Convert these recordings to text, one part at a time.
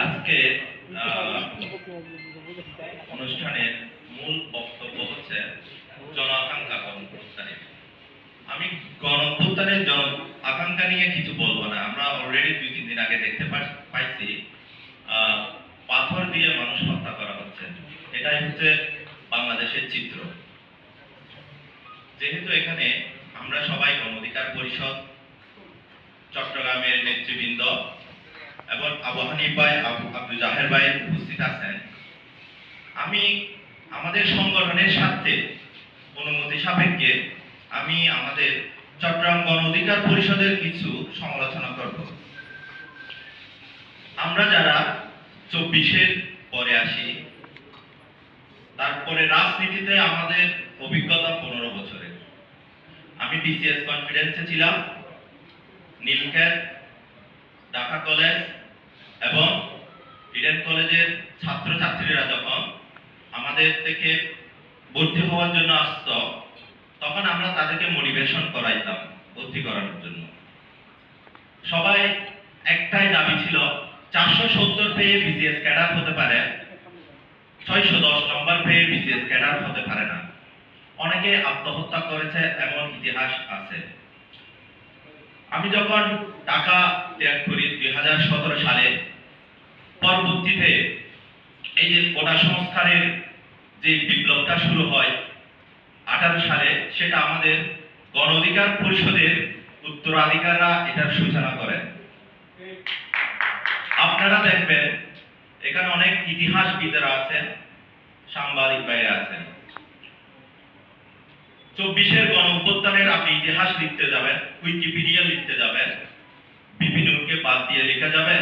আজকে অনুষ্ঠানের মূল বক্তব্য হচ্ছে জন আকাঙ্ক্ষা গণঅভ্যুত্থানের। আমি গণঅভ্যুত্থানের জন আকাঙ্ক্ষা নিয়ে কিছু বলবো না। আমরা অলরেডি 2-3 দিন আগে দেখতে পাইছি পাথর দিয়ে মানুষ হত্যা করা হচ্ছে। এটাই হচ্ছে বাংলাদেশের চিত্র। যেহেতু এখানে আমরা সবাই গণ অধিকার পরিষদ, চট্টগ্রামের নেতৃবৃন্দ এবং আবু হানিফ ভাই, আব্দুল জাহের ভাই উপস্থিত আছেন, আমি আমাদের সংগঠনের সাথে অনুমতি সাপেক্ষে আমি আমাদের চট্টগ্রাম গণ অধিকার পরিষদের কিছু সমালোচনা করব। আমরা যারা 24-এর পরে আসি, তারপরে রাজনীতিতে আমাদের অভিজ্ঞতা 15 বছরের। আমি বিসিএস কনফিডেন্সে ছিলাম, নীলক্ষেত, ঢাকা কলেজ এবং ইডেন কলেজের ছাত্রছাত্রীরা যখন আমাদের থেকে ভর্তি হওয়ার জন্য আসত, তখন আমরা তাদেরকে মোটিভেশন করাইতাম ভর্তি করানোর জন্য। সবাই একটাই দাবি ছিল, 470 পেয়ে বিসিএস ক্যাডার হতে পারে, 610 নম্বর পেয়ে বিসিএস ক্যাডার হতে পারে না। অনেকে আত্মহত্যা করেছে এমন ইতিহাস আছে। আমি যখন ঢাকা ত্যাগ করি 2017 সালে, পরবর্তীতে এই যে কোটা সংস্কারের যে বিপ্লবটা শুরু হয় 18 সালে, সেটা আমাদের গণ অধিকার পরিষদের উত্তরাধিকাররা এটার সূচনা করেন। আপনারা দেখবেন এখানে অনেক ইতিহাসবিদরা আছেন, সাংবাদিক ভাইরা আছেন। 24-এর গণ অভ্যুত্থানের আপনি ইতিহাস লিখতে যাবেন, উইকিপিডিয়া লিখতে যাবেন, বিপিনুরকে বাদ দিয়ে লেখা যাবে?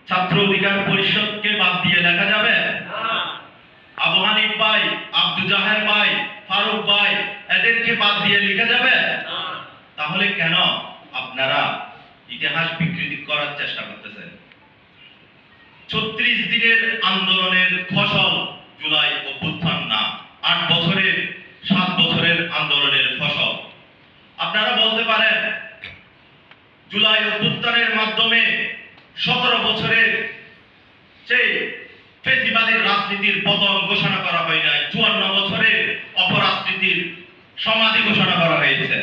ছাত্র অধিকার পরিষদকে বাদ দিয়ে লেখা যাবে? আবু হানিফ ভাই, আব্দুল জাহের ভাই, ফারুক ভাই, এদেরকে বাদ দিয়ে লেখা যাবে? তাহলে কেন আপনারা ইতিহাস বিকৃতি করার চেষ্টা করতেছেন? 36 দিনের আন্দোলনের ফসল জুলাই অভ্যুত্থান না, 7 বছরের আন্দোলনের ফসল। আপনারা বলতে পারেন জুলাই অভ্যুত্থানের মাধ্যমে 17 বছরের সেই ফেসিবাদের রাজনীতির পতন ঘোষণা করা হয় নাই, 54 বছরের অপরাজনীতির সমাধি ঘোষণা করা হয়েছে।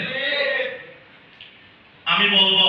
আমি বলবো